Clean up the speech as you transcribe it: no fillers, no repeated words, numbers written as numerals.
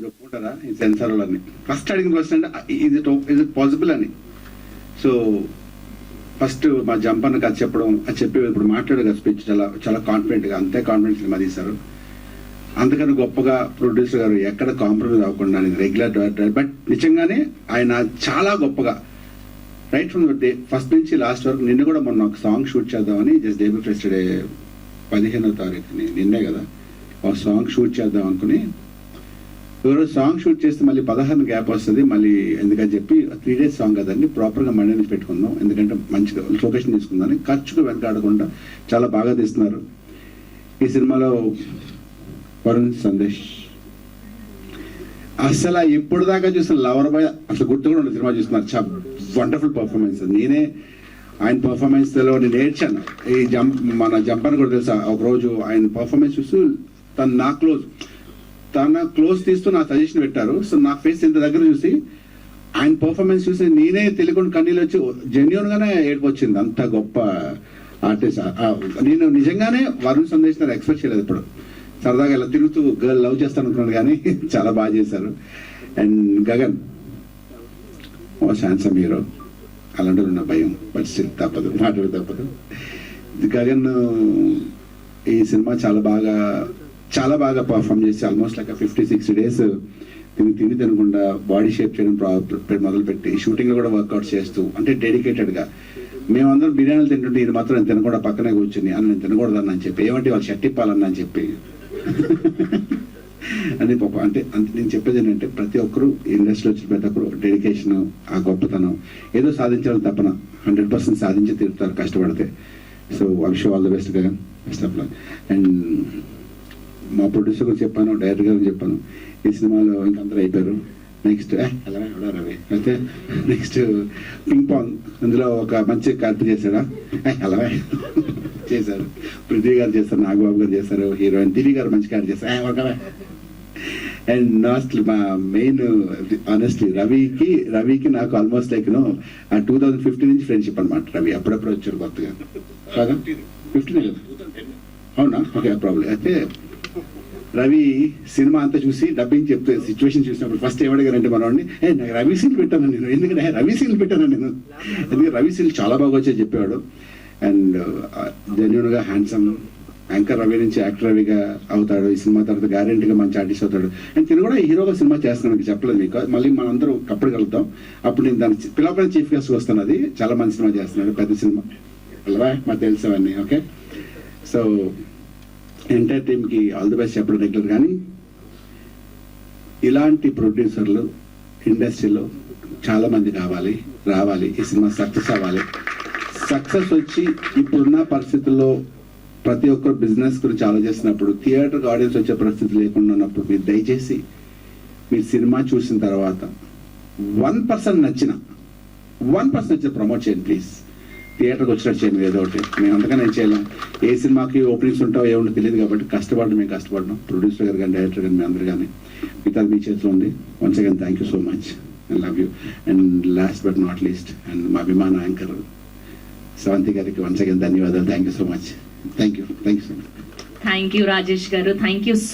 మీరు ఒప్పుకుంటారా ఈ సెన్సార్ వాళ్ళని? ఫస్ట్ అడిగిన క్వశ్చన్ అంటే ఇది ఇట్ పాసిబుల్ అని. సో ఫస్ట్ మా జంపన్న కథ చెప్పడం, అది చెప్పి ఇప్పుడు మాట్లాడే కదా స్పీచ్ చాలా చాలా కాన్ఫిడెంట్గా, అంతే కాన్ఫిడెంట్ సినిమా తీశారు. అందుకని గొప్పగా ప్రొడ్యూసర్ గారు ఎక్కడ కాంప్రమైజ్ అవ్వకుండా రెగ్యులర్ డైరెక్టర్, బట్ నిజంగానే ఆయన చాలా గొప్పగా రైట్ ఫ్రమ్ డే ఫస్ట్ నుంచి లాస్ట్ వరకు. నిన్న కూడా మొన్న ఒక సాంగ్ షూట్ చేద్దామని జస్ట్ డే బిఫోర్ యెస్టర్డే 15వ తారీఖుని నిన్నే కదా ఒక సాంగ్ షూట్ చేద్దాం అనుకుని, ఎవరో సాంగ్ షూట్ చేస్తే మళ్ళీ 16 గ్యాప్ వస్తుంది మళ్ళీ, ఎందుకని చెప్పి 3 days సాంగ్ కదండి ప్రాపర్గా మండే నుంచి పెట్టుకుందాం, ఎందుకంటే మంచిగా లొకేషన్ తీసుకుందామని. ఖర్చుకు వెనకాడకుండా చాలా బాగా తీస్తున్నారు. ఈ సినిమాలో వరుణ్ సందేశ్ అసలు ఇప్పుడు దాకా చూసిన లవర్ బాయ్ అసలు గుర్తు కూడా సినిమా చూస్తున్నారు. చాలా వండర్ఫుల్ పర్ఫార్మెన్స్. నేనే ఆయన పర్ఫార్మెన్స్ లో నేను ఏడ్చాను. ఈ మన జంపర్ కూడా తెలుసా, ఒకరోజు ఆయన పర్ఫార్మెన్స్ చూస్తూ తన క్లోజ్ తీస్తూ నా సజెషన్ పెట్టారు. సో నా ఫేస్ ఇంత దగ్గర చూసి ఆయన పర్ఫార్మెన్స్ చూసి నేనే తెలియకుండా కన్నీళ్ళు వచ్చి జెన్యున్ గానే ఏడుపు వచ్చింది. అంత గొప్ప ఆర్టిస్ట్. నేను నిజంగానే వరుణ్ సందేశ్ ఎక్స్పెక్ట్ చేయలేదు. ఇప్పుడు సరదాగా ఇలా తిరుగుతూ గర్ల్ లవ్ చేస్తాను అనుకున్నాను కానీ చాలా బాగా చేశారు. అండ్ గగన్ హ్యాన్సమ్ హీరో, అలాంటి ఉన్న భయం బట్ స్టిల్ తప్పదు, మాట్లాడు తప్పదు. గగన్ ఈ సినిమా చాలా బాగా పర్ఫామ్ చేసి ఆల్మోస్ట్ లైక్ 50-60 days తిని తినకుండా బాడీ షేప్ చేయడం మొదలుపెట్టి షూటింగ్లో కూడా వర్కౌట్ చేస్తూ, అంటే డెడికేటెడ్గా. మేమందరం బిర్యానీలు తింటుంటే ఇది మాత్రం నేను తినకుండా పక్కనే కూర్చుని నేను తినకూడదని అని చెప్పి, ఏమంటే వాళ్ళు షర్ట్ ఇప్పాలన్నా అని చెప్పి అని పాప. అంటే నేను చెప్పేది ఏంటంటే ప్రతి ఒక్కరు ఇండస్ట్రీలో వచ్చిన ప్రతి ఒక్కరు డెడికేషన్, ఆ గొప్పతనం, ఏదో సాధించాలని తప్పన 100% సాధించి తీరుతారు కష్టపడితే. So wish all the best Gagan, best of luck. And మా ప్రొడ్యూసర్ కూడా చెప్పాను, డైరెక్టర్ గారు చెప్పాను, ఈ సినిమాలో ఇంకందరూ అయిపోయారు. నెక్స్ట్ రవి అయితే నెక్స్ట్ పింగ్ పాంగ్, అందులో ఒక మంచి క్యారెక్టర్ చేశాడా, అలా చేశారు. పృథ్వీ గారు చేస్తారు, నాగబాబు గారు చేస్తారు, హీరోయిన్ దివి గారు మంచి క్యారెక్టర్ చేస్తారు. అండ్ లాస్ట్ మా మెయిన్ ఆనెస్ట్లీ రవికి నాకు ఆల్మోస్ట్ లైక్ 2015 నుంచి ఫ్రెండ్షిప్ అనమాట. రవి అప్పుడప్పుడు వచ్చారు కొత్తగా, కాదా 15 కదా, అవునా? Okay, problem. అయితే రవి సినిమా అంతా చూసి డబ్బింగ్ చెప్తే సిచ్యువేషన్ చూసినప్పుడు ఫస్ట్ ఏమడిగారంటే మనవాడిని, నాకు రవి సీన్లు పెట్టాను నేను, ఎందుకంటే రవి సీన్లు పెట్టాను నేను, ఎందుకంటే రవి సీన్లు చాలా బాగా వచ్చే చెప్పేవాడు. అండ్ జెన్యూన్ గా హ్యాండ్సమ్ యాంకర్ రవి నుంచి యాక్టర్ రవిగా అవుతాడు. ఈ సినిమా తర్వాత గ్యారెంటీగా మంచి ఆర్టిస్ట్ అవుతాడు. అండ్ తిను కూడా హీరోగా సినిమా చేస్తున్నాను, మీకు చెప్పలేదు మీకు. మళ్ళీ మనందరూ కప్పుడు కలుగుతాం, అప్పుడు నేను దాన్ని పిలవపైన చీఫ్ గెస్ట్ వస్తాను. అది చాలా మంచి సినిమా చేస్తున్నాడు, పెద్ద సినిమా, అలా మాకు తెలుసు అవన్నీ. ఓకే, సో ఎంటైర్ టీమ్కి ఆల్ ది బెస్ట్ చెప్పడం రెగ్యులర్. కానీ ఇలాంటి ప్రొడ్యూసర్లు ఇండస్ట్రీలో చాలా మంది రావాలి. ఈ సినిమా సక్సెస్ అవ్వాలి. సక్సెస్ వచ్చి ఇప్పుడున్న పరిస్థితుల్లో ప్రతి ఒక్కరు బిజినెస్ గురించి ఆలోచిస్తున్నప్పుడు, థియేటర్కి ఆడియన్స్ వచ్చే పరిస్థితి లేకుండా ఉన్నప్పుడు, మీరు దయచేసి మీరు సినిమా చూసిన తర్వాత 1% నచ్చిన ప్రమోట్ చేయండి ప్లీజ్. థియేటర్కి వచ్చినట్టు చేయండి ఏదో ఒకటి. మేము అంతగా నేను చేయలేం. ఏ సినిమాకి ఓపెనింగ్స్ ఉంటావో ఏముంటో తెలియదు కాబట్టి మేము కష్టపడడం, ప్రొడ్యూసర్ గారు కానీ డైరెక్టర్ కానీ మీ అందరు కానీ, మిగతా మీ చేతిలో ఉంది. Once again thank you so much and love you. And last but not least and మా అభిమాన యాంకర్ స్రవంతి గారికి వన్స్ అగైన్ ధన్యవాదాలు. Thank you so much. Thank you so much. Thank you Rajesh గారు, థ్యాంక్ యూ సో